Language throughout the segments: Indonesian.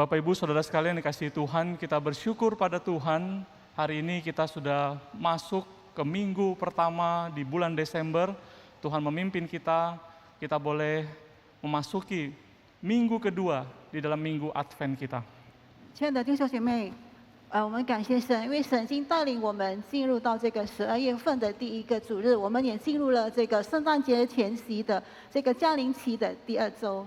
Bapak Ibu Saudara sekalian dikasihi Tuhan, kita bersyukur pada Tuhan. Hari ini kita sudah masuk ke minggu pertama di bulan Desember. Tuhan memimpin kita boleh memasuki minggu kedua di dalam minggu Advent kita. 亲爱的弟兄姐妹，我们感谢神，因为神已经带领我们进入到这个12月份的第一个主日，我们也进入了这个圣诞节前夕的这个降临期的第2周。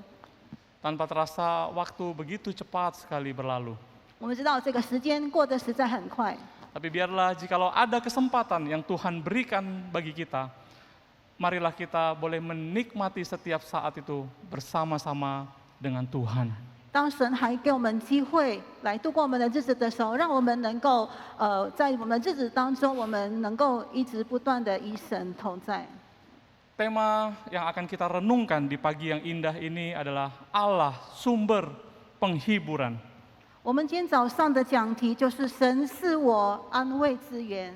Tanpa terasa waktu begitu cepat sekali berlalu. 我们知道这个时间过得实在很快， Tapi biarlah jikalau ada kesempatan yang Tuhan berikan bagi kita, marilah kita boleh menikmati setiap saat itu bersama-sama dengan Tuhan. 当神还给我们机会来度过我们的日子的时候，让我们能够在我们的日子当中，我们能够一直不断的与神同在。 Tema yang akan kita renungkan di pagi yang indah ini adalah Allah sumber penghiburan. 我们今天早上的讲题就是神是我安慰之源。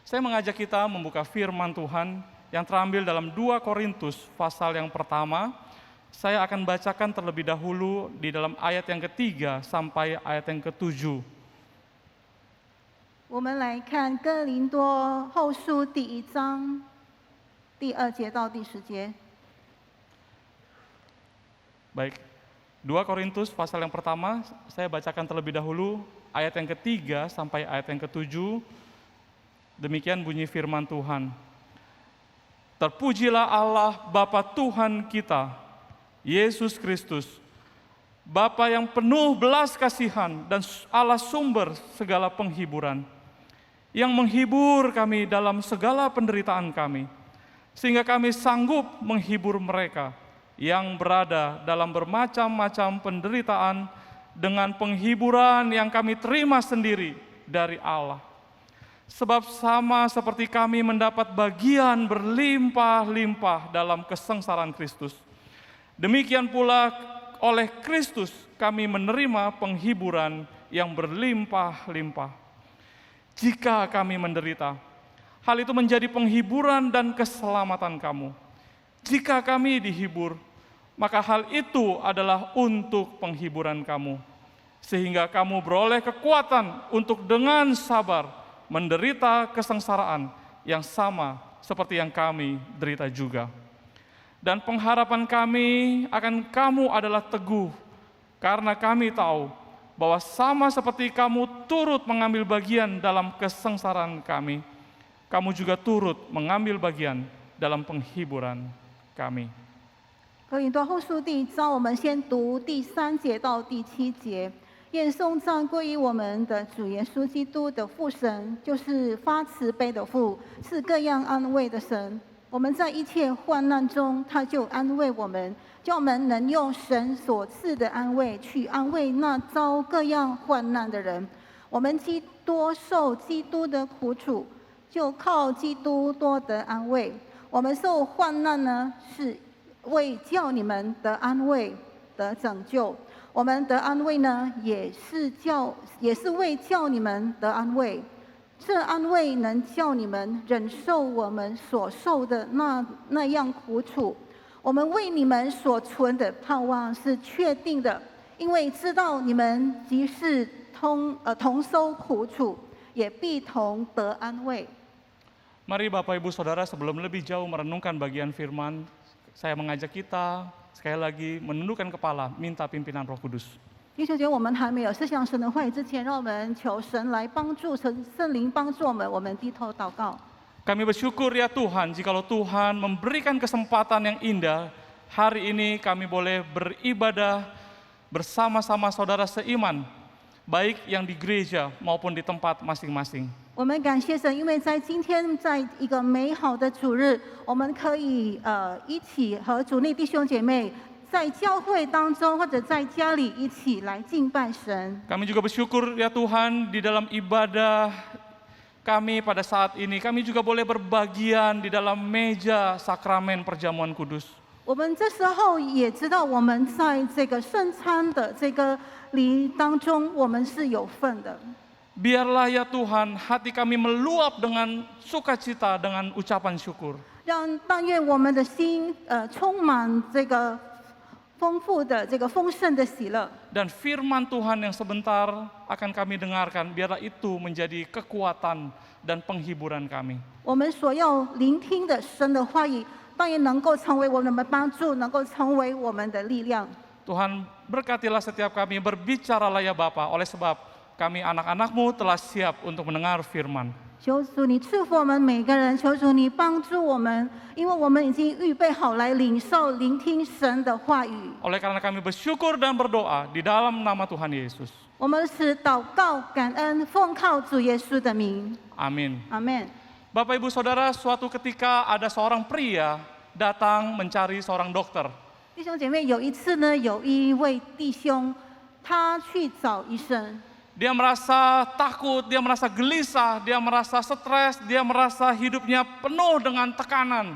Saya mengajak kita membuka firman Tuhan yang terambil dalam 2 Korintus pasal yang pertama. Saya akan bacakan terlebih dahulu di dalam ayat yang ketiga sampai ayat yang ke-7. 我们来看哥林多后书第1章第2节到第10节。 Baik, 2 Korintus pasal yang pertama, saya bacakan terlebih dahulu ayat yang ketiga sampai ayat yang ke-7. Demikian bunyi firman Tuhan. Terpujilah Allah Bapa Tuhan kita, Yesus Kristus, Bapa yang penuh belas kasihan dan Allah sumber segala penghiburan, yang menghibur kami dalam segala penderitaan kami, sehingga kami sanggup menghibur mereka yang berada dalam bermacam-macam penderitaan dengan penghiburan yang kami terima sendiri dari Allah. Sebab sama seperti kami mendapat bagian berlimpah-limpah dalam kesengsaraan Kristus, demikian pula oleh Kristus kami menerima penghiburan yang berlimpah-limpah. Jika kami menderita, hal itu menjadi penghiburan dan keselamatan kamu. Jika kami dihibur, maka hal itu adalah untuk penghiburan kamu, sehingga kamu beroleh kekuatan untuk dengan sabar menderita kesengsaraan yang sama seperti yang kami derita juga. Dan pengharapan kami akan kamu adalah teguh, karena kami tahu bahwa sama seperti kamu turut mengambil bagian dalam kesengsaraan kami, kamu juga turut mengambil bagian dalam penghiburan kami. 哥林多后书第1章，我们先读第3节到第7节。愿颂赞归于我们的主耶稣基督的父神，就是发慈悲的父，是各样安慰的神。我们在一切患难中，他就安慰我们，叫我们能用神所赐的安慰去安慰那遭各样患难的人。我们既多受基督的苦楚，就靠基督多得安慰。我们受患难呢，是为叫你们得安慰、得拯救；我们得安慰呢，也是为叫你们得安慰。这安慰能叫你们忍受我们所受的那样苦楚。我们为你们所存的盼望是确定的，因为知道你们即是同受苦楚，也必同得安慰。 Mari Bapak Ibu Saudara, sebelum lebih jauh merenungkan bagian firman, saya mengajak kita sekali lagi menundukkan kepala, minta pimpinan Roh Kudus. 弟兄姐妹，我们还没有思想神的话语之前，让我们求神来帮助圣灵帮助我们，我们低头祷告。 Kami bersyukur ya Tuhan, jikalau Tuhan memberikan kesempatan yang indah, hari ini kami boleh beribadah bersama-sama saudara seiman, baik yang di gereja maupun di tempat masing-masing. 我们感谢神，因为在今天，在一个美好的主日，我们可以一起和主内弟兄姐妹在教会当中或者在家里一起来敬拜神。 Kami juga bersyukur ya Tuhan, di dalam ibadah kami pada saat ini, kami juga boleh berbagian di dalam meja sakramen perjamuan kudus. 我们这时候也知道，我们在这个圣餐的这个礼当中，我们是有份的。 Biarlah ya Tuhan, hati kami meluap dengan sukacita, dengan ucapan syukur. 但愿我们的心充满这个丰富的这个丰盛的喜乐。 Dan firman Tuhan yang sebentar akan kami dengarkan, biarlah itu menjadi kekuatan dan penghiburan kami. 我们所要聆听的神的话语，当然能够成为我们的帮助，能够成为我们的力量。 Tuhan berkatilah setiap kami, berbicaralah ya Bapa, oleh sebab kami anak-anak-Mu telah siap untuk mendengar firman. 求主你赐福我们每个人，求主你帮助我们，因为我们已经预备好来领受、聆听神的话语。 Oleh karena kami bersyukur dan berdoa di dalam nama Tuhan Yesus. 我们是祷告、感恩，奉靠主耶稣的名， Amin. 阿门。 Bapak Ibu Saudara, suatu ketika ada seorang pria datang mencari seorang dokter. 弟兄姐妹，有一次呢，有一位弟兄，他去找医生， Dia merasa takut, dia merasa gelisah, dia merasa stres, dia merasa hidupnya penuh dengan tekanan.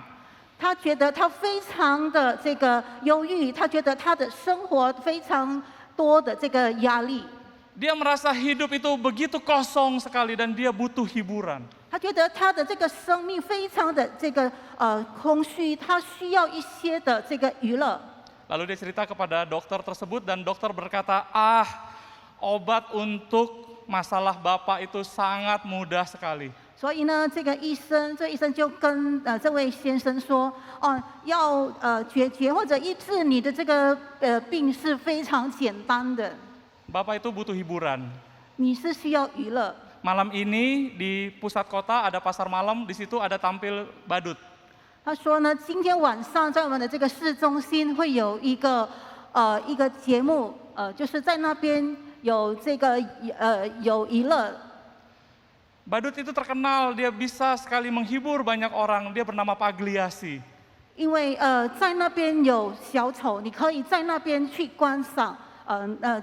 他觉得他非常的这个忧郁，他觉得他的生活非常多的这个压力， Dia merasa hidup itu begitu kosong sekali dan dia butuh hiburan. 他觉得他的这个生命非常的这个空虚，他需要一些的这个娱乐。 Lalu dia cerita kepada dokter tersebut dan dokter berkata, obat untuk masalah Bapak itu sangat mudah sekali. 所以呢，这医生就跟这位先生说，要解决或者医治你的这个病是非常简单的， Bapak itu butuh hiburan. 你是需要娱乐。 Malam ini di pusat kota ada pasar malam, di situ ada tampil badut. 他说呢，今天晚上在我们的这个市中心会有一个节目，就是在那边有这个有娱乐。 Badut itu terkenal, dia bisa sekali menghibur banyak orang, dia bernama Pagliasi. 因为在那边有小丑，你可以在那边去观赏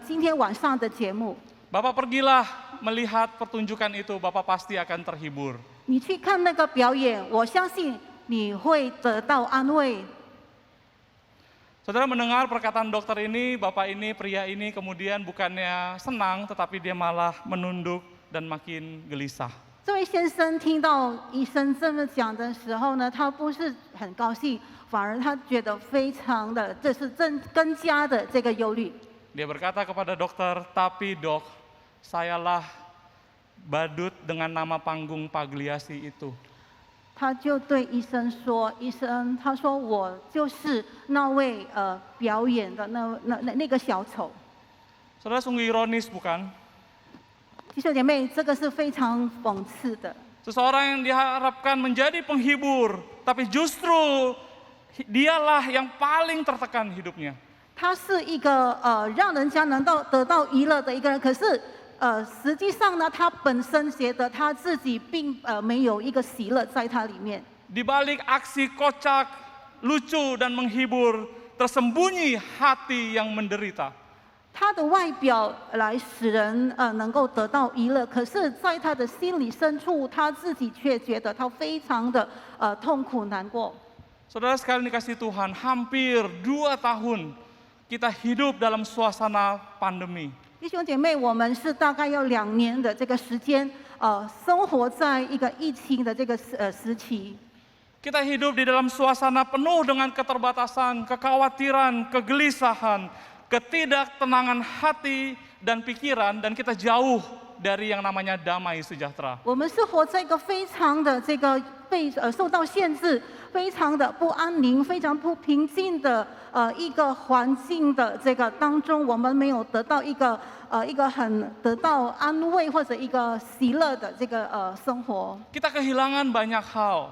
今天晚上的节目。 Bapak pergilah melihat pertunjukan itu, Bapak pasti akan terhibur. 你去看那个表演，我相信你会得到安慰。 Saudara mendengar perkataan dokter ini, Bapak ini, pria ini kemudian bukannya senang, tetapi dia malah menunduk dan makin gelisah. 这位先生听到医生这么讲的时候呢，他不是很高兴，反而他觉得非常的，这是更加的这个忧虑。 Dia berkata kepada dokter, tapi dok, sayalah badut dengan nama panggung Pagliasi itu. 他就对医生说：“医生，他说我就是那位表演的那个小丑。” Saudara sungguh ironis bukan? 弟兄姐妹，这个是非常讽刺的。 Seseorang yang diharapkan menjadi penghibur, tapi justru dialah yang paling tertekan hidupnya. 他是一个让人家能得到娱乐的一个人，可是实际上呢，他本身觉得他自己并没有一个喜乐在他里面。 Di balik aksi kocak, lucu dan menghibur, tersembunyi hati yang menderita. 他的外表来使人能够得到娱乐，可是在他的心里深处，他自己却觉得他非常的痛苦难过。 Saudara sekalian dikasih Tuhan, hampir 2 tahun kita hidup dalam suasana pandemi. 弟兄姐妹，我们是大概要2年的这个时间，生活在一个疫情的这个时期。 Kita hidup di dalam suasana penuh dengan keterbatasan, kekhawatiran, kegelisahan, ketidaktenangan hati dan pikiran, dan kita jauh dari yang namanya damai sejahtera. 我们是活在一个非常的这个受到限制、非常的不安宁、非常不平静的一个环境的这个当中，我们没有得到一个很得到安慰或者一个喜乐的这个生活。 Kita kehilangan banyak hal.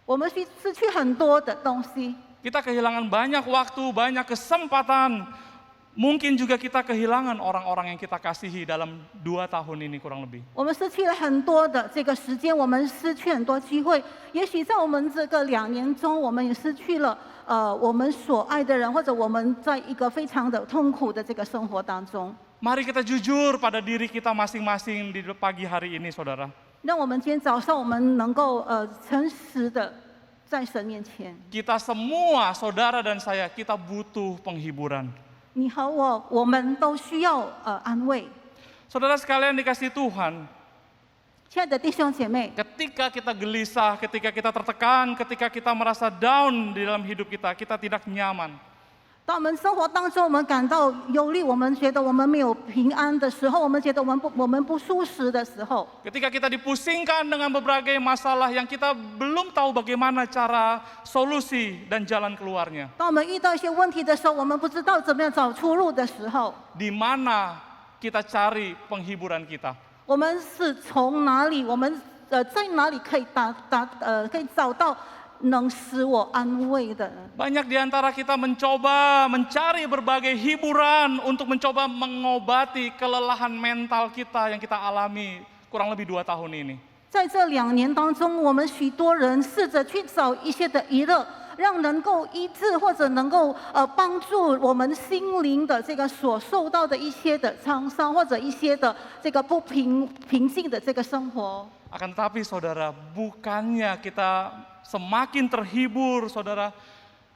我们失去很多的东西， Kita kehilangan banyak waktu, banyak kesempatan. Mungkin juga kita kehilangan orang-orang yang kita kasihi dalam 2 tahun ini kurang lebih. 我们失去了很多的这个时间，我们失去很多机会。也许在我们这个2年中，我们也失去了我们所爱的人，或者我们在一个非常的痛苦的这个生活当中。 Mari kita jujur pada diri kita masing-masing di pagi hari ini, saudara. 让我们今天早上我们能够诚实的在神面前， Kita semua, saudara dan saya, kita butuh penghiburan. 你和我们都需要安慰。 Saudara sekalian dikasih Tuhan, 亲爱的弟兄姐妹， ketika kita gelisah, ketika kita tertekan, ketika kita merasa down di dalam hidup kita, kita tidak nyaman. 当我们生活当中，我们感到忧虑，我们觉得我们没有平安的时候，我们觉得我们不舒适的时候， Ketika kita dipusingkan dengan berbagai masalah yang kita belum tahu bagaimana cara solusi dan jalan keluarnya. 当我们遇到一些问题的时候，我们不知道怎么样找出路的时候， Di mana kita cari penghiburan kita? 我们是从哪里？我们在哪里可以可以找到能使我安慰的？ Banyak di antara kita mencoba mencari berbagai hiburan untuk mencoba mengobati kelelahan mental kita yang kita alami kurang lebih 2 tahun ini. 在这2年当中，我们许多人试着去找一些的娱乐，让能够医治或者能够帮助我们心灵的这个所受到的一些的创伤，或者一些的这个不平静的这个生活。 Akan tetapi saudara, bukannya kita semakin terhibur saudara,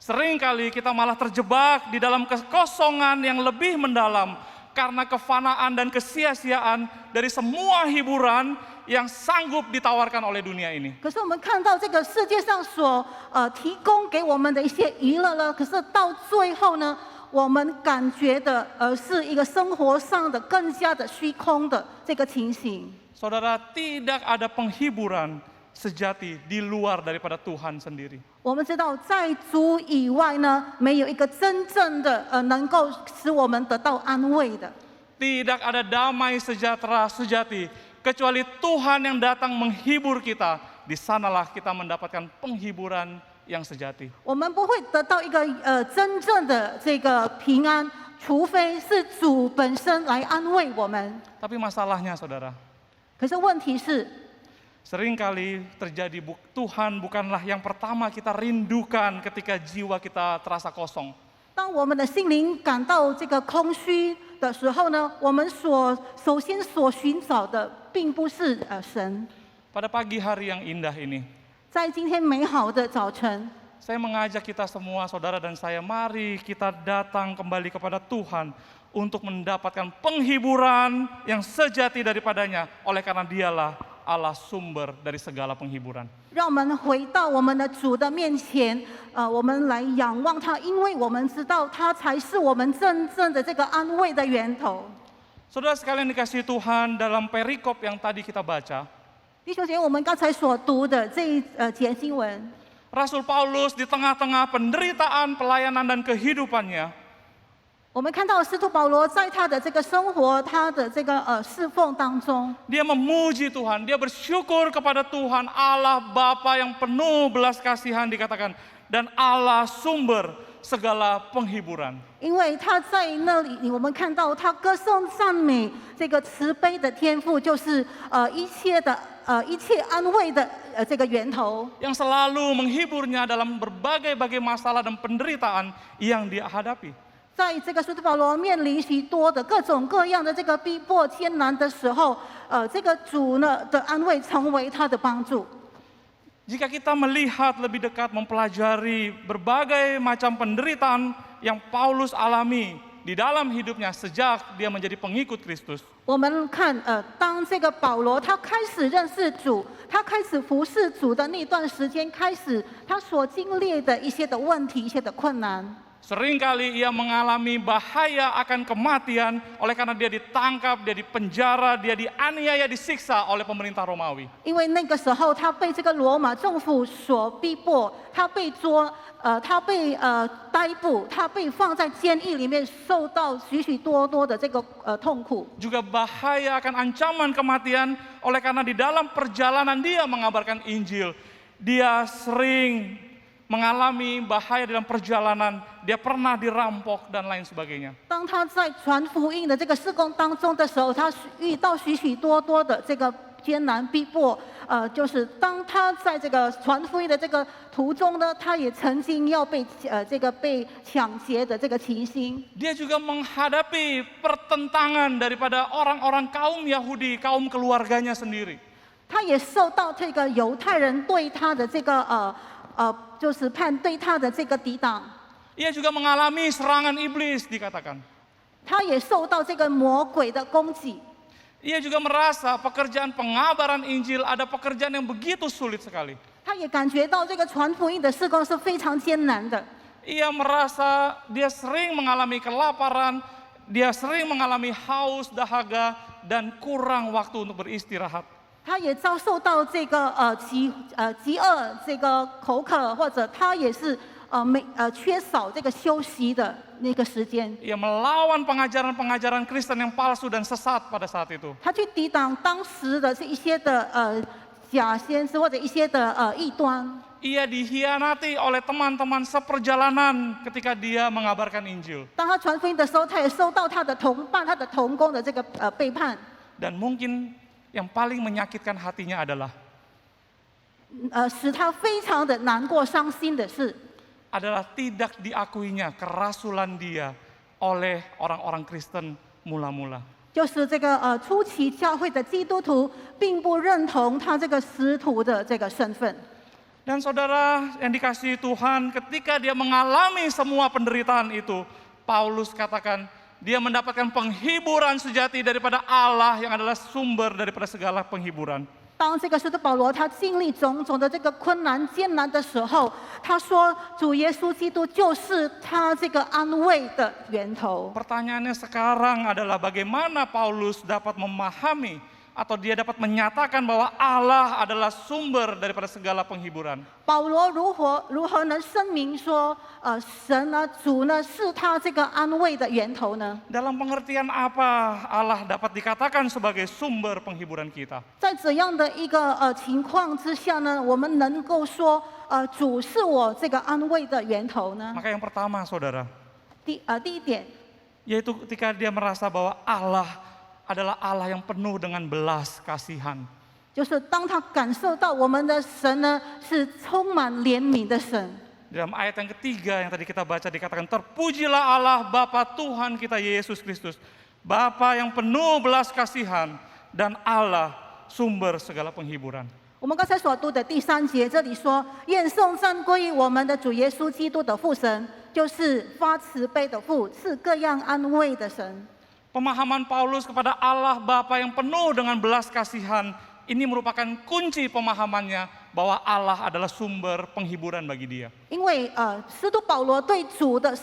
seringkali kita malah terjebak di dalam kekosongan yang lebih mendalam karena kefanaan dan kesia-siaan dari semua hiburan yang sanggup ditawarkan oleh dunia ini. 可是我们看到这个世界上所提供给我们的一些娱乐呢，可是到最后呢，我们感觉的是一个生活上的更加的虚空的这个情形。 Saudara, tidak ada penghiburan sejati di luar daripada Tuhan sendiri. 我们知道，在主以外呢，没有一个真正的能够使我们得到安慰的。 Tidak ada damai sejahtera sejati kecuali Tuhan yang datang menghibur kita. Di sanalah kita mendapatkan penghiburan yang sejati. 我们不会得到一个真正的这个平安，除非是主本身来安慰我们。 Tapi masalahnya saudara, 可是问题是， seringkali terjadi Tuhan bukanlah yang pertama kita rindukan ketika jiwa kita terasa kosong. 当我们的心灵感到这个空虚的时候呢，我们首先所寻找的并不是神。 Pada pagi hari yang indah ini, 在今天美好的早晨， saya mengajak kita semua, saudara dan saya, mari kita datang kembali kepada Tuhan untuk mendapatkan penghiburan yang sejati daripadanya, oleh karena dialah Allah sumber dari segala penghiburan. 让我们回到我们的主的面前，我们来仰望他，因为我们知道他才是我们真正的这个安慰的源头。 Saudara sekalian dikasihi Tuhan, dalam perikop yang tadi kita baca, 弟兄姐妹，我们刚才所读的这一节经文， Rasul Paulus di tengah-tengah penderitaan, pelayanan dan kehidupannya, 我们看到使徒保罗在他的这个生活、他的这个侍奉当中， dia memuji Tuhan, dia bersyukur kepada Tuhan Allah Bapa yang penuh belas kasihan dikatakan, dan Allah sumber segala penghiburan. 因为他在那里，我们看到他歌颂赞美这个慈悲的天父，就是一切安慰的这个源头。 Yang selalu menghiburnya dalam berbagai-bagai masalah dan penderitaan yang dia hadapi. 在这个使徒保罗面临许多的各种各样的这个逼迫艰难的时候，这个主呢的安慰成为他的帮助。 Jika kita melihat lebih dekat, mempelajari berbagai macam penderitaan yang Paulus alami di dalam hidupnya sejak dia menjadi pengikut Kristus. 我们看，当这个保罗他开始认识主，他开始服侍主的那段时间开始，他所经历的一些的问题、一些的困难。 Seringkali ia mengalami bahaya akan kematian oleh karena dia ditangkap, dia dipenjara, dia dianiaya, disiksa oleh pemerintah Romawi. 因为那个时候他被这个罗马政府所逼迫，他被逮捕，他被放在监狱里面，受到许许多多的这个痛苦。 Juga bahaya akan ancaman kematian oleh karena di dalam perjalanan dia mengabarkan Injil, dia sering mengalami bahaya dalam perjalanan, dia pernah dirampok dan lain sebagainya. 当他在传福音的这个事工当中的时候，他遇到许许多多的这个艰难逼迫。就是当他在这个传福音的这个途中呢，他也曾经要被被抢劫的这个情形。 Dia juga menghadapi pertentangan daripada orang-orang kaum Yahudi, kaum keluarganya sendiri. 他也受到这个犹太人对他的这个就是对他的这个抵挡。 Ia juga mengalami serangan iblis dikatakan. 他也受到这个魔鬼的攻击。 Ia juga merasa pekerjaan pengabaran Injil ada pekerjaan yang begitu sulit sekali. 他也感觉到这个传福音的事工是非常艰难的。Ia merasa dia sering mengalami kelaparan, dia sering mengalami haus, dahaga, dan kurang waktu untuk beristirahat. 他也遭受到这个饥饿、这个口渴，或者他也是缺少这个休息的那个时间。 Ia melawan pengajaran-pengajaran Kristen yang palsu dan sesat pada saat itu. 他去抵挡当时的这一些的假先知或者一些的异端。 Ia dikhianati oleh teman-teman seperjalanan ketika dia mengabarkan Injil. 当他传福音的时候，他也受到他的同伴、他的同工的这个背叛。 Dan mungkin yang paling menyakitkan hatinya adalah 使他非常的难过、伤心的是， adalah tidak diakuinya kerasulan dia oleh orang-orang Kristen mula-mula. 就是这个初期教会的基督徒并不认同他这个使徒的这个身份。 Dan saudara yang dikasihi Tuhan, ketika dia mengalami semua penderitaan itu, Paulus katakan dia mendapatkan penghiburan sejati daripada Allah yang adalah sumber daripada segala penghiburan. 当这个使徒保罗他经历种种的这个困难艰难的时候，他说主耶稣基督就是他这个安慰的源头。 Pertanyaannya sekarang adalah bagaimana Paulus dapat memahami atau dia dapat menyatakan bahwa Allah adalah sumber daripada segala penghiburan. 保罗如何能声明说，神呢、主呢是他这个安慰的源头呢？ Dalam pengertian apa Allah dapat dikatakan sebagai sumber penghiburan kita? 在怎样的一个情况之下呢，我们能够说，主是我这个安慰的源头呢？ Maka yang pertama saudara, 第一点， yaitu ketika dia merasa bahwa Allah adalah Allah yang penuh dengan belas kasihan. 就是当他感受到我们的神呢是充满怜悯的神。 Dalam ayat yang ketiga yang tadi kita baca dikatakan, terpujilah Allah Bapa Tuhan kita Yesus Kristus, Bapa yang penuh belas kasihan dan Allah sumber segala penghiburan. 我们刚才所读的第3节，这里说：“愿颂赞归于我们的主耶稣基督的父神，就是发慈悲的父，赐各样安慰的神。” Pemahaman Paulus kepada Allah Bapa yang penuh dengan belas kasihan ini merupakan kunci pemahamannya bahwa Allah adalah sumber penghiburan bagi dia. 因为使徒保罗对主的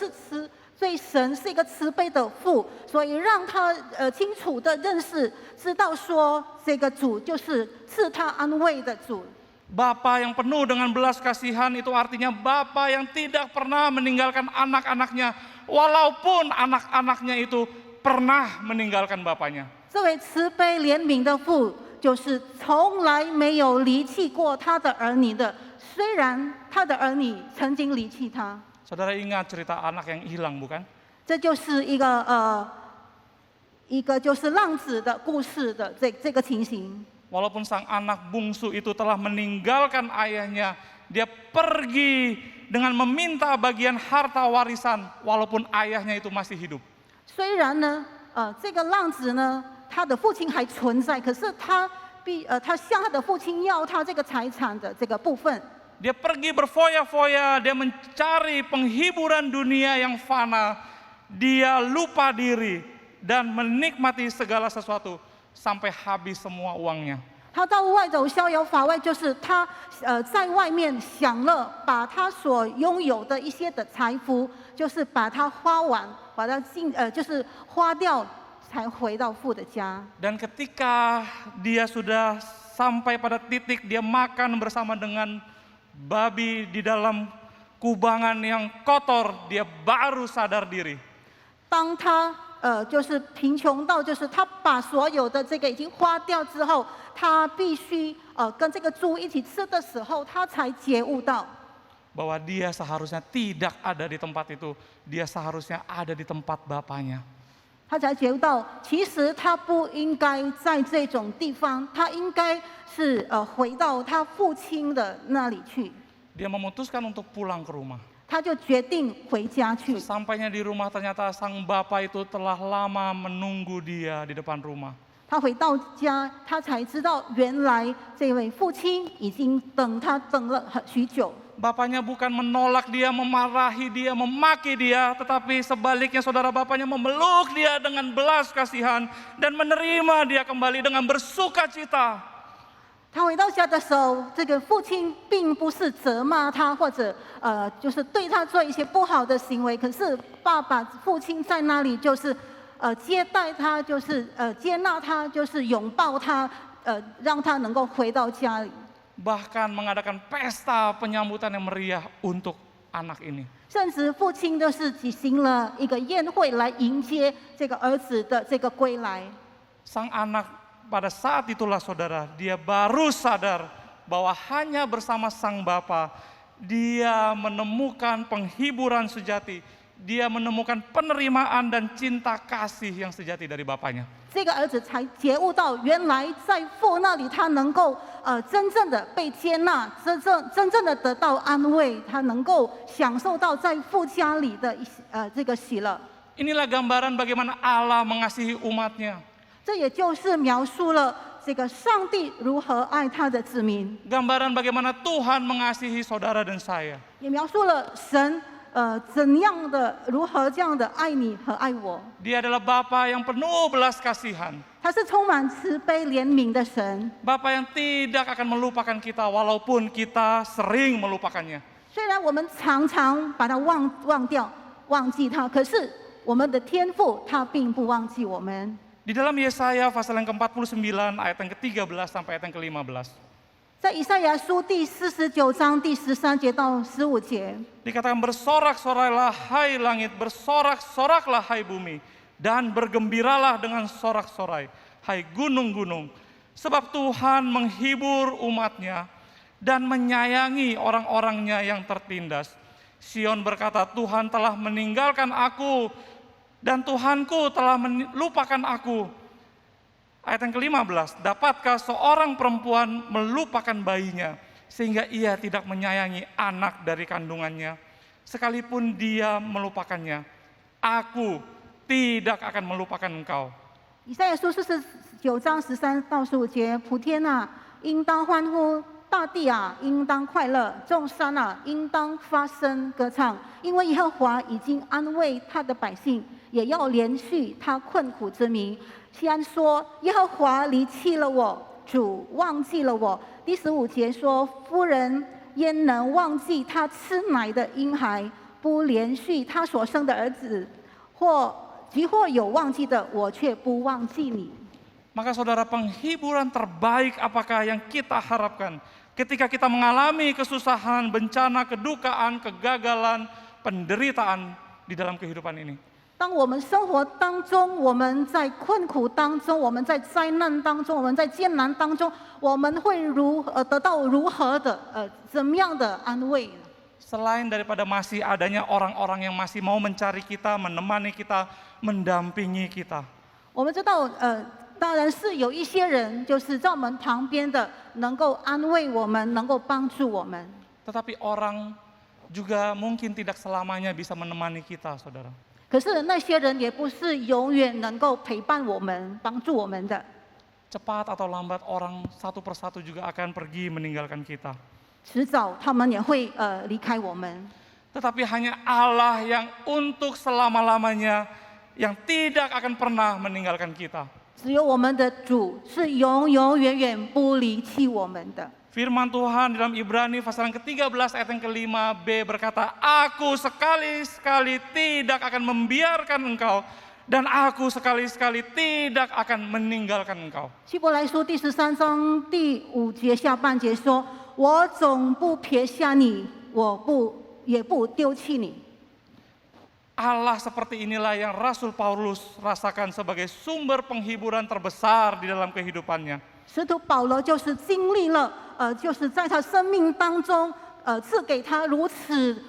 对神是一个慈悲的父，所以让他清楚的认识，知道说这个主就是赐他安慰的主。 Bapa yang penuh dengan belas kasihan itu artinya Bapa yang tidak pernah meninggalkan anak-anaknya, walaupun anak-anaknya itu pernah meninggalkan bapaknya. 这位慈悲怜悯的父，就是从来没有离弃过他的儿女的，虽然他的儿女曾经离弃他。 Saudara ingat cerita anak yang hilang bukan? 这就是一个就是浪子的故事的这个情形。 Walaupun sang anak bungsu itu telah meninggalkan ayahnya, dia pergi dengan meminta bagian harta warisan walaupun ayahnya itu masih hidup. 虽然呢，这个浪子呢，他的父亲还存在，可是他向他的父亲要他这个财产的这个部分。 Dia pergi berfoya-foya, dia mencari penghiburan dunia yang fana. Dia lupa diri dan menikmati segala sesuatu sampai habis semua uangnya. 他到外走逍遥法外，就是他在外面享乐，把他所拥有的一些的财富，就是把它花完，把它就是花掉，才回到父的家。 Dan ketika dia sudah sampai pada titik dia makan bersama dengan babi di dalam kubangan yang kotor, dia baru sadar diri. 当他就是贫穷到，就是他把所有的这个已经花掉之后，他必须跟这个猪一起吃的时候，他才觉悟到， bahwa dia seharusnya tidak ada di tempat itu, dia seharusnya ada di tempat bapaknya. 他才觉悟到，其实他不应该在这种地方，他应该是回到他父亲的那里去。 Dia memutuskan untuk pulang ke rumah. 他就决定回家去。 Sampainya di rumah ternyata sang bapak itu telah lama menunggu dia di depan rumah. 他回到家，他才知道原来这位父亲已经等他等了许久。 Bapaknya bukan menolak dia, memarahi dia, memaki dia, tetapi sebaliknya saudara bapaknya memeluk dia dengan belas kasihan dan menerima dia kembali dengan bersukacita. 他回到家的时候，这个父亲并不是责骂他，或者就是对他做一些不好的行为，可是父亲在那里就是接待他，就是接纳他，就是拥抱他，让他能够回到家里。Bahkan mengadakan pesta penyambutan yang meriah untuk anak ini. 甚至父亲就是举行了一个宴会来迎接这个儿子的这个归来。Sang anak pada saat itulah saudara, dia baru sadar bahwa hanya bersama sang bapa dia menemukan penghiburan sejati, dia menemukan penerimaan dan cinta kasih yang sejati dari bapaknya. 这个儿子才觉悟到，原来在父那里，他能够真正的被接纳，真正的得到安慰，他能够享受到在父家里的这个喜乐。Inilah gambaran bagaimana Allah mengasihi umatnya. 这也就是描述了这个上帝如何爱他的子民， Gambaran bagaimana Tuhan mengasihi saudara dan saya. 也描述了神怎样的如何这样的爱你和爱我。 Dia adalah Bapa yang penuh belas kasihan. 他是充满慈悲怜悯的神， Bapa yang tidak akan melupakan kita walaupun kita sering melupakannya. 虽然我们常常把他忘掉、忘记他，可是我们的天父他并不忘记我们。 Di dalam Yesaya pasal yang ke-49 ayat yang ke-13 sampai ayat yang ke-15. 在以赛亚书第49章第13节到15节， Dikatakan bersorak-sorailah hai langit, bersorak-soraklah hai bumi, dan bergembiralah dengan sorak-sorai hai gunung-gunung. Sebab Tuhan menghibur umatnya dan menyayangi orang-orangnya yang tertindas. Sion berkata, Tuhan telah meninggalkan aku dan Tuhanku telah melupakan aku. Ayat yang ke-15, dapatkah seorang perempuan melupakan bayinya sehingga ia tidak menyayangi anak dari kandungannya? Sekalipun dia melupakannya, aku tidak akan melupakan engkau. 以赛亚书49章13到15节，普天啊，应当欢呼；大地啊，应当快乐；众山啊，应当发声歌唱，因为耶和华已经安慰他的百姓，也要连续他困苦之民。西安说：耶和华离弃了我，主忘记了我。第15节说：夫人焉能忘记他吃奶的婴孩，不连续他所生的儿子？或有忘记的，我却不忘记你。 Maka saudara, penghiburan terbaik apakah yang kita harapkan ketika kita mengalami kesusahan, bencana, kedukaan, kegagalan, penderitaan di dalam kehidupan ini? 当我们生活当中，我们在困苦当中，我们在灾难当中，我们在艰难当中，我们会得到如何的怎么样的安慰？ Selain daripada masih adanya orang-orang yang masih mau mencari kita, menemani kita, mendampingi kita. 我们知道，当然是有一些人就是在我们旁边的，能够安慰我们，能够帮助我们。 Tetapi orang juga mungkin tidak selamanya bisa menemani kita, saudara. 可是那些人也不是永远能够陪伴我们、帮助我们的。 Cepat atau lambat orang satu persatu juga akan pergi meninggalkan kita. 迟早他们也会离开我们。 Tetapi hanya Allah yang untuk selama-lamanya, yang tidak akan pernah meninggalkan kita. 只有我们的主是永永远远不离弃我们的。 Firman Tuhan dalam Ibrani pasal yang ke-13 ayat yang ke-5b berkata, Aku sekali-sekali tidak akan membiarkan engkau, dan aku sekali-sekali tidak akan meninggalkan engkau. 希伯来书第13章第5节下半节说：“我总不撇下你，也不丢弃你。” Allah seperti inilah yang Rasul Paulus rasakan sebagai sumber penghiburan terbesar di dalam kehidupannya. 使徒保罗就是经历了，就是在他生命当中，赐给他如此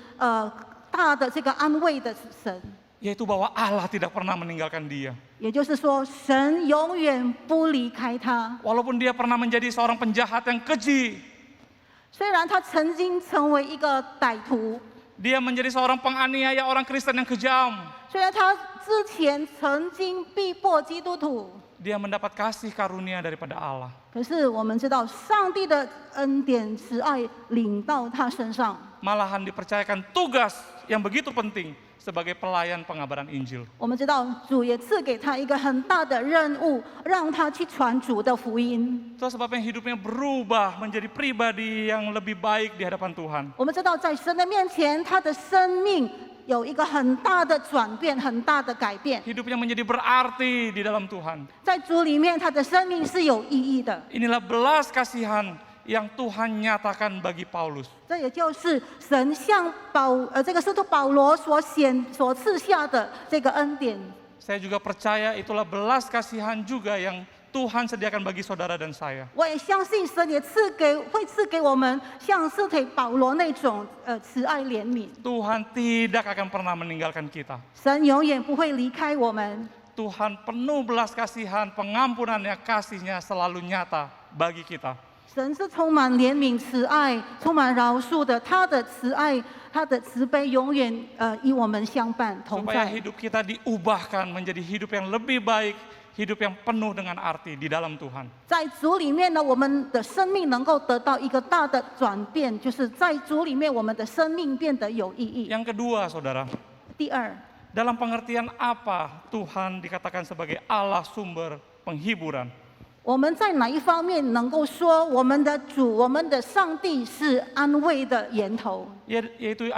大的这个安慰的神。 Yaitu bahwa Allah tidak pernah meninggalkan dia. 也就是说，神永远不离开他。 Walaupun dia pernah menjadi seorang penjahat yang keji, 虽然他曾经成为一个歹徒， dia menjadi seorang penganiaya orang Kristen yang kejam, 虽然他之前曾经逼迫基督徒， dia mendapat kasih karunia daripada Allah. 可是我们知道，上帝的恩典慈爱领到他身上， Malahan dipercayakan tugas yang begitu penting sebagai pelayan pengabaran Injil. 我们知道主也赐给他一个很大的任务，让他去传主的福音。 Itu sebabnya hidupnya berubah menjadi pribadi yang lebih baik di hadapan Tuhan. 我们知道在神的面前，他的生命有一个很大的转变，很大的改变。 Hidupnya menjadi berarti di dalam Tuhan. 在主里面，他的生命是有意义的。 Inilah belas kasihan yang Tuhan nyatakan bagi Paulus. 这也就是神向这个使徒保罗所赐下的这个恩典。 Saya juga percaya itulah belas kasihan juga yang Tuhan sediakan bagi saudara dan saya. 我也相信神也会赐给我们像使徒保罗那种慈爱怜悯。 Tuhan tidak akan pernah meninggalkan kita. 神永远不会离开我们。 Tuhan penuh belas kasihan, pengampunannya, kasihnya selalu nyata bagi kita. 神是充满怜悯、慈爱、充满饶恕的，他的慈爱、他的慈悲永远与我们相伴同 Supaya 在。 hidup kita diubahkan menjadi hidup yang lebih baik, hidup yang penuh dengan arti di dalam Tuhan. 在主里面呢，我们的生命能够得到一个大的转变，就是在主里面，我们的生命变得有意义。 Yang kedua, saudara, 第二， dalam pengertian apa Tuhan dikatakan sebagai Allah sumber penghiburan? 我们在哪一方面能够说我们的主、我们的上帝是安慰的源头？ Yaitu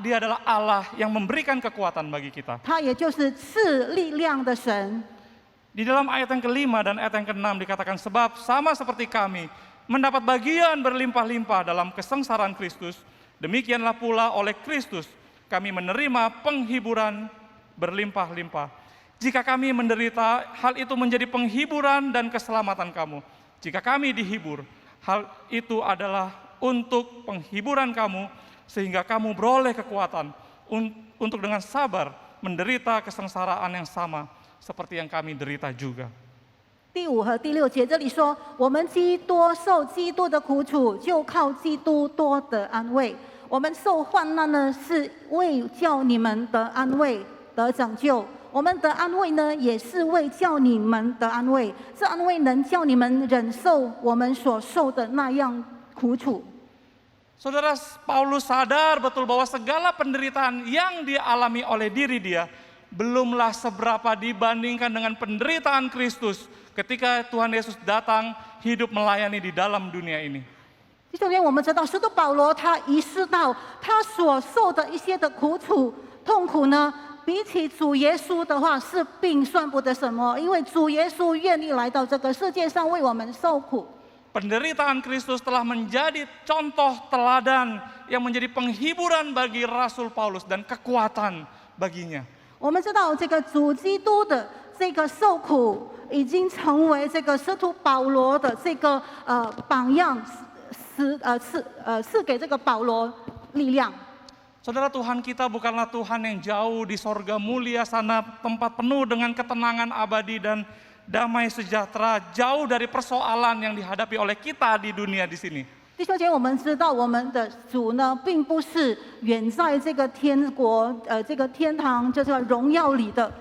Dia adalah Allah yang memberikan kekuatan bagi kita. 他也就是赐力量的神。 Di dalam ayat yang kelima dan ayat yang keenam dikatakan sebab sama seperti kami mendapat bagian berlimpah-limpah dalam kesengsaraan Kristus, demikianlah pula oleh Kristus kami menerima penghiburan berlimpah-limpah. Jika kami menderita, hal itu menjadi penghiburan dan keselamatan kamu. Jika kami dihibur, hal itu adalah untuk penghiburan kamu, sehingga kamu beroleh kekuatan untuk dengan sabar menderita kesengsaraan yang sama seperti yang kami derita juga. 第5和第6节这里说，我们基督受基督的苦楚，就靠基督多得安慰。我们受患难呢，是为叫你们得安慰、得拯救。我们得安慰呢，也是为叫你们得安慰。这安慰能叫你们忍受我们所受的那样苦楚。 Saudara, Paulus sadar betul bahwa segala penderitaan yang dialami oleh diri dia belumlah seberapa dibandingkan dengan penderitaan Kristus ketika Tuhan Yesus datang hidup melayani di dalam dunia ini. 弟兄姐妹，我们知道使徒保罗他意识到他所受的一些的苦楚、痛苦呢，比起主耶稣的话是并算不得什么，因为主耶稣愿意来到这个世界上为我们受苦。 Penderitaan Kristus telah menjadi contoh teladan yang menjadi penghiburan bagi Rasul Paulus dan kekuatan baginya. 我们知道这个主基督的这个受苦，已经成为这个使徒保罗的这个榜样，赐给这个保罗力量。 Saudara, Tuhan kita bukanlah Tuhan yang jauh di sorga mulia sana, tempat penuh dengan ketenangan abadi dan damai sejahtera, jauh dari persoalan yang dihadapi oleh kita di dunia di sini. 弟兄姐妹，我们知道我们的主呢，并不是远在这个天国，这个天堂，这个荣耀里的，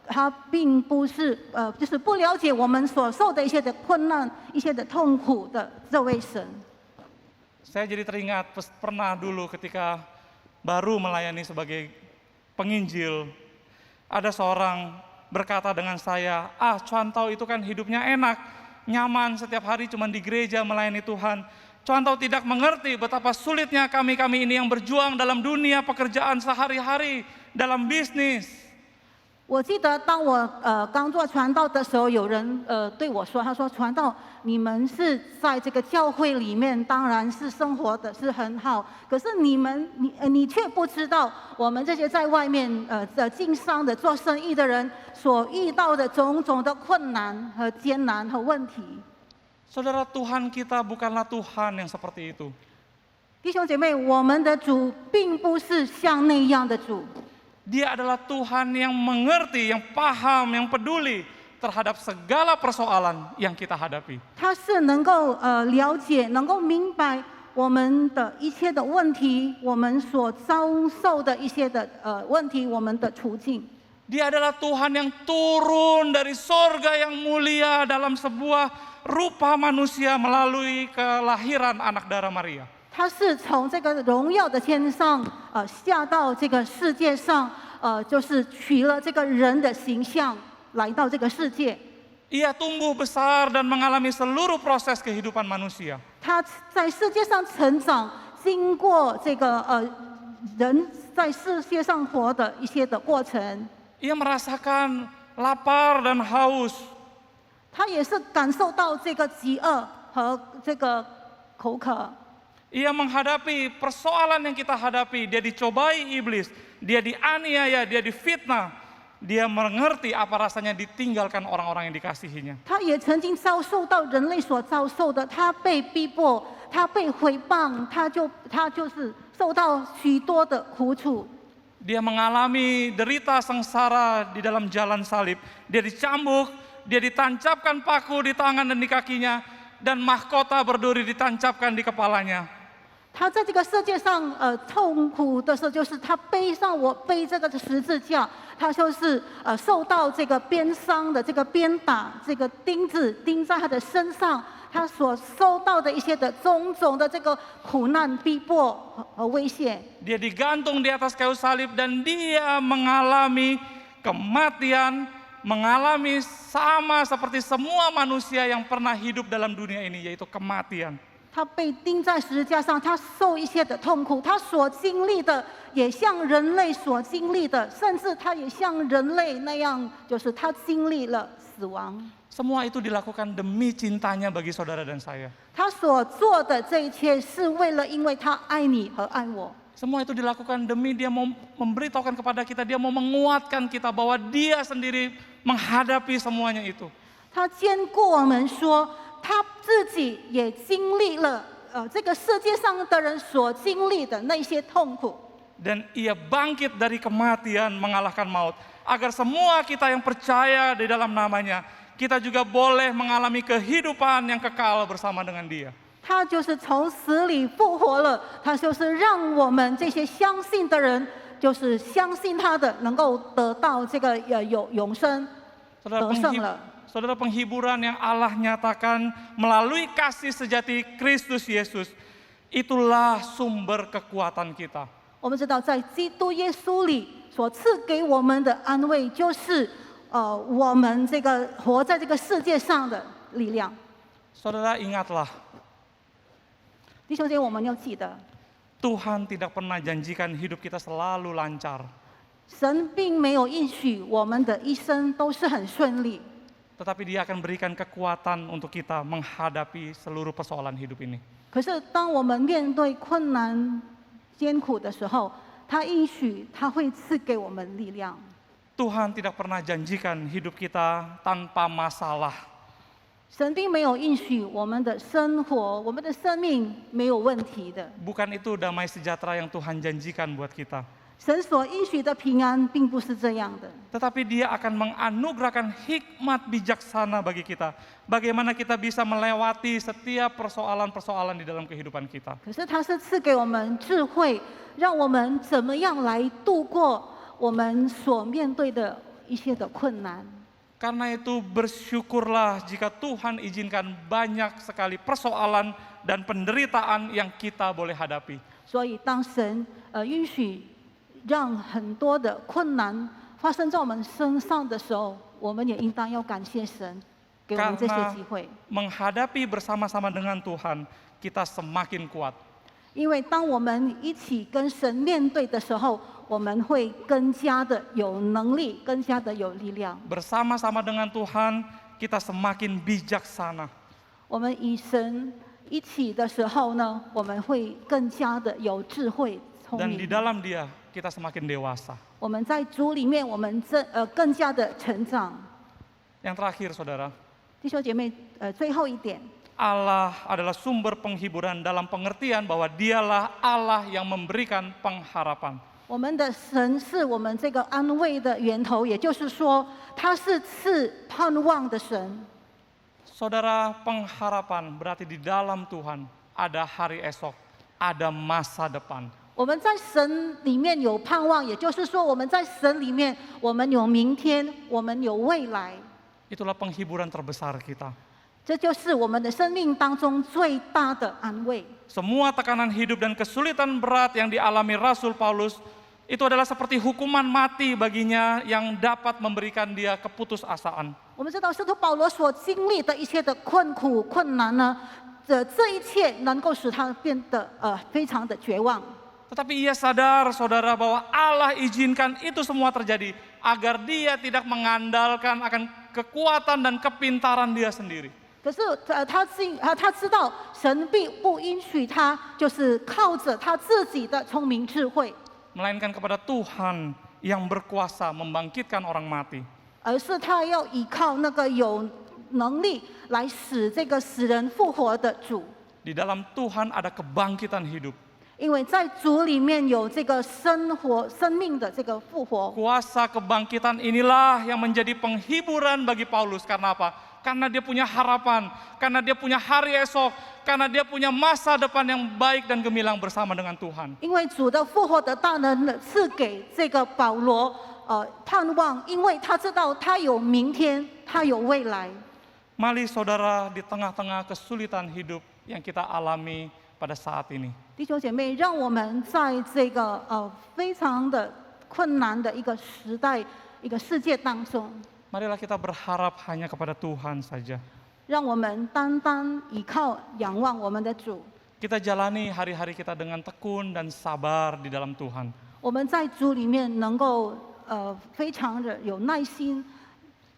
他并不是就是不了解我们所受的一些的困难、一些的痛苦的这位神。 Saya jadi teringat pernah dulu ketika baru melayani sebagai penginjil, ada seorang berkata dengan saya, Chuan Tao itu kan hidupnya enak, nyaman setiap hari cuma di gereja melayani Tuhan. Chuan Tao tidak mengerti betapa sulitnya kami ini yang berjuang dalam dunia pekerjaan sehari-hari, dalam bisnis. 我记得当我刚做传道的时候，有人对我说，他说传道，你们是在这个教会里面，当然是生活的是很好，可是你却不知道我们这些在外面经商的、做生意的人所遇到的种种的困难和艰难和问题。 Saudara, Tuhan kita bukanlah Tuhan yang seperti itu. 弟兄姐妹，我们的主并不是像那样的主。 Dia adalah Tuhan yang mengerti, yang paham, yang peduli terhadap segala persoalan yang kita hadapi. 他是能够了解、能够明白我们的一切的问题，我们所遭受的一些的问题，我们的处境。 Dia adalah Tuhan yang turun dari sorga yang mulia dalam sebuah rupa manusia melalui kelahiran anak darah Maria. 他是从这个荣耀的天上下到这个世界上，就是取了这个人的形象来到这个世界。 Ia tumbuh besar dan mengalami seluruh proses kehidupan manusia. 他在世界上成长，经过这个人在世界上活的一些的过程， Ia merasakan lapar dan haus. 他也是感受到这个饥饿和这个口渴。 Ia menghadapi persoalan yang kita hadapi. Dia dicobai iblis, dia dianiaya, dia difitnah. Dia mengerti apa rasanya ditinggalkan orang-orang yang dikasihinya. 他也曾经遭受到人类所遭受的，他被逼迫，他被毁谤，他就是受到许多的苦楚。 Dia mengalami derita sengsara di dalam jalan salib. Dia dicambuk, dia ditancapkan paku di tangan dan di kakinya, dan mahkota berduri ditancapkan di kepalanya. 他在这个世界上痛苦的时候，就是他背这个十字架，他就是受到这个鞭伤的这个鞭打，这个钉子钉在他的身上，他所受到的一些的种种的这个苦难、逼迫和威胁。 Dia digantung di atas kayu salib dan dia mengalami kematian, mengalami sama seperti semua manusia yang pernah hidup dalam dunia ini, yaitu kematian. 他被钉在十字架上，他受一些的痛苦，他所经历的也像人类所经历的，甚至他也像人类那样，就是他经历了死亡。 Semua itu dilakukan demi cintanya bagi saudara dan saya. 他所做的这一切是为了，因为他爱你和爱我。 Semua itu dilakukan demi dia mau memberitahukan kepada kita, dia mau menguatkan kita bahwa dia sendiri menghadapi semuanya itu. 他兼顾我们说，他自己也经历了这个世界上的人所经历的那些痛苦。 Dan ia bangkit dari kematian mengalahkan maut. Agar semua kita yang percaya di dalam namanya, kita juga boleh mengalami kehidupan yang kekal bersama dengan dia. 他就是从死里复活了，他就是让我们这些相信的人，就是相信他的，能够得到这个永生，得胜了。 Saudara, penghiburan yang Allah nyatakan melalui kasih sejati Kristus Yesus, itulah sumber kekuatan kita. 我们知道，在基督耶稣里所赐给我们的安慰，就是我们这个活在这个世界上的力量。 Saudara, ingatlah, 弟兄姐妹，我们要记得， Tuhan tidak pernah janjikan hidup kita selalu lancar. 神并没有应许我们的一生都是很顺利。 Tetapi dia akan berikan kekuatan untuk kita menghadapi seluruh persoalan hidup ini. 可是，当我们面对困难、艰苦的时候，他应许他会赐给我们力量。 Tuhan tidak pernah janjikan hidup kita tanpa masalah. 神并没有应许我们的生活、我们的生命没有问题的。 Bukan itu damai sejahtera yang Tuhan janjikan buat kita. 神所应许的平安并不是这样的。 Tetapi dia akan menganugerahkan hikmat bijaksana bagi kita. Bagaimana kita bisa melewati setiap persoalan-persoalan di dalam kehidupan kita. 可是他是赐给我们智慧，让我们怎么样来度过我们所面对的一些的困难。 Karena itu bersyukurlah jika Tuhan izinkan banyak sekali persoalan dan penderitaan yang kita boleh hadapi. 所以，当神允许让很多的困难发生在我们身上的时候，我们也应当要感谢神给我们这些机会。 Menghadapi bersama-sama dengan Tuhan, kita semakin kuat. 因为当我们一起跟神面对的时候，我们会更加的有能力，更加的有力量。 Bersama-sama dengan Tuhan, kita semakin bijaksana. 我们与神一起的时候呢，我们会更加的有智慧、聪 Dan di 明。 dalam dia, kita semakin dewasa. 我们在主里面，我们更加的成长。 Yang terakhir, saudara, 弟兄姐妹，最后一点， Allah adalah sumber penghiburan dalam pengertian bahwa dialah Allah yang memberikan pengharapan. 我们的神是我们这个安慰的源头，也就是说，他是赐盼望的神。 Saudara, pengharapan berarti di dalam Tuhan ada hari esok, ada masa depan. 我们在神里面有盼望，也就是说，我们在神里面，我们有明天，我们有未来。 Itulah penghiburan terbesar kita. 这就是我们的生命当中最大的安慰。 Semua tekanan hidup dan kesulitan berat yang dialami Rasul Paulus, itu adalah seperti hukuman mati baginya yang dapat memberikan dia keputusasaan. 我们知道使徒保罗所经历的一切的困苦、困难呢，这一切能够使他变得非常的绝望。 Tetapi ia sadar, saudara, bahwa Allah izinkan itu semua terjadi agar dia tidak mengandalkan akan kekuatan dan kepintaran dia sendiri. 可是他知道神并不允许他就是靠着他自己的聪明智慧， Melainkan kepada Tuhan yang berkuasa membangkitkan orang mati. 而是他要依靠那个有能力来使这个死人复活的主。 Di dalam Tuhan ada kebangkitan hidup. 因为在主里面有这个生命的这个复活， Kuasa kebangkitan inilah yang menjadi penghiburan bagi Paulus. Karena apa? Karena dia punya harapan, karena dia punya hari esok, karena dia punya masa depan yang baik dan gemilang bersama dengan Tuhan. 因为主的复活的大能赐给这个保罗盼望，因为他知道他有明天，他有未来。 Mari saudara, di tengah-tengah kesulitan hidup yang kita alami pada saat ini, 弟兄姐妹，让我们在这个非常的困难的一个时代、一个世界当中， marilah kita berharap hanya kepada Tuhan saja. 让我们单单依靠、仰望我们的主。 Kita jalani hari-hari kita dengan tekun dan sabar di dalam Tuhan. 我们在主里面能够非常的有耐心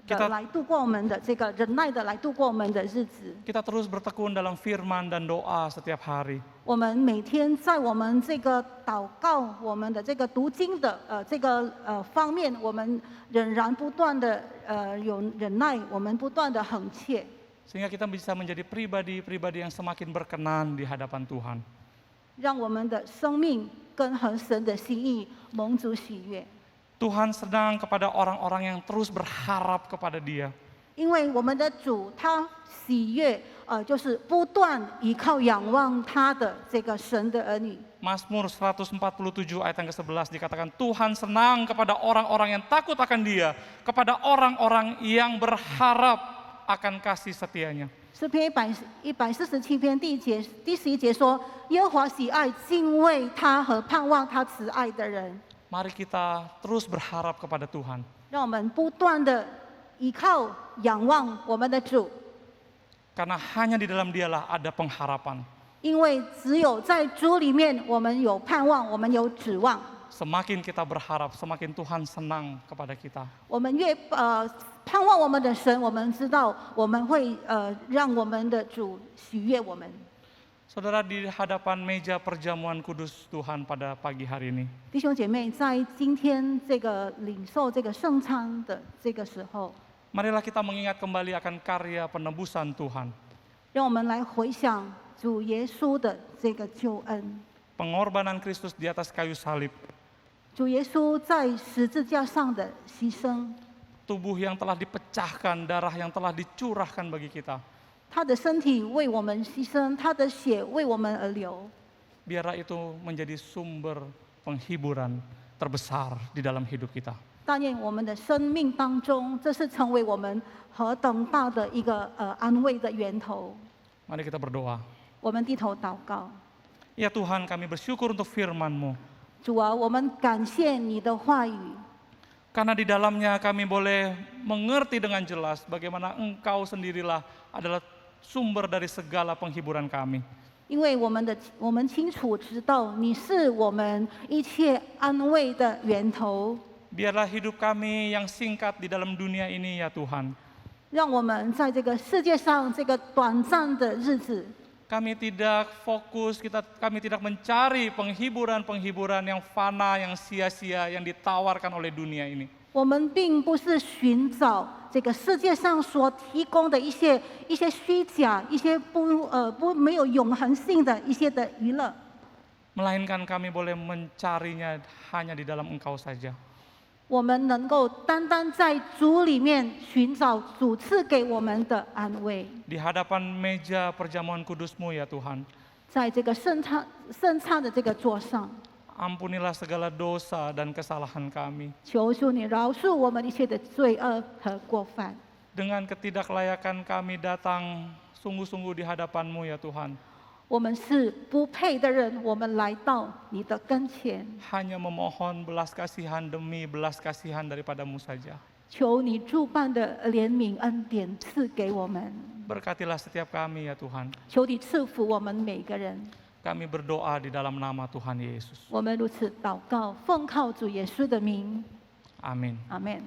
的来度过我们的这个忍耐的来度过我们的日子。 Kita terus bertekun dalam firman dan doa setiap hari. 我们每天在我们这个祷告、我们的这个读经的这个方面，我们仍然不断的有忍耐，我们不断的恳切， Sehingga kita bisa menjadi pribadi-pribadi yang semakin berkenan di hadapan Tuhan. 让我们的生命跟合神的心意蒙主喜悦。 Tuhan senang kepada orang-orang yang terus berharap kepada Dia. 因为我们的主他喜悦就是不断依靠仰望他的这个神的儿女。 Mazmur 147 ayat yang ke-11 dikatakan Tuhan senang kepada orang-orang yang takut akan Dia, kepada orang-orang yang berharap akan kasih setianya. 诗篇147篇第11节说：耶和华喜爱敬畏他和盼望他慈爱的人。 Mari kita terus berharap kepada Tuhan. 让我们不断的依靠仰望我们的主， Karena hanya di dalam Dialah ada pengharapan. 因为只有在主里面，我们有盼望，我们有指望。 Semakin kita berharap, semakin Tuhan senang kepada kita. 我们越盼望我们的神，我们知道我们会让我们的主喜悦我们。 Saudara, di hadapan meja perjamuan kudus Tuhan pada pagi hari ini, 弟兄姐妹，在今天这个领受这个圣餐的这个时候， marilah kita mengingat kembali akan karya penebusan Tuhan. 让我们来回想主耶稣的这个救恩。 Pengorbanan Kristus di atas kayu salib, 主耶稣在十字架上的牺牲， tubuh yang telah dipecahkan, darah yang telah dicurahkan bagi kita. 他的身体为我们牺牲，他的血为我们而流。 Biarlah itu menjadi sumber penghiburan terbesar di dalam hidup kita. 但愿我们的生命当中，这是成为我们何等大的一个安慰的源头。 Mari kita berdoa. 我们低头祷告， Ya Tuhan, kami bersyukur untuk firman-Mu. 主啊，我们感谢你的话语， Karena di dalamnya kami boleh mengerti dengan jelas bagaimana Engkau sendirilah adalah sumber dari segala penghiburan kami. 因为我们清楚知道你是我们一切安慰的源头。 Biarlah hidup kami yang singkat di dalam dunia ini ya Tuhan. 让我们在这个世界上这个短暂的日子， Kami tidak fokus, kami tidak mencari penghiburan-penghiburan yang fana, yang sia-sia, yang ditawarkan oleh dunia ini. 我们并不是寻找这个世界上所提供的一些虚假、一些没有永恒性的一些的娱乐， Melainkan kami boleh mencarinya hanya di dalam Engkau saja. 我们能够单单在主里面寻找主赐给我们的安慰。 Di hadapan meja perjamuan kudus-Mu ya Tuhan. 在这个圣餐的这个桌上， Ampunilah segala dosa dan kesalahan kami. 求主你饶恕我们一切的罪恶和过犯。 Dengan ketidaklayakan kami datang sungguh-sungguh di hadapan-Mu ya Tuhan. 我们是不配的人，我们来到你的跟前， hanya memohon belas kasihan demi belas kasihan daripadamu saja. 求你诸般的怜悯恩典赐给我们， Berkatilah setiap kami ya Tuhan. 求你赐福我们每个人。 Kami berdoa di dalam nama Tuhan Yesus. 我们如此祷告，奉靠主耶稣的名， Amin. 阿门。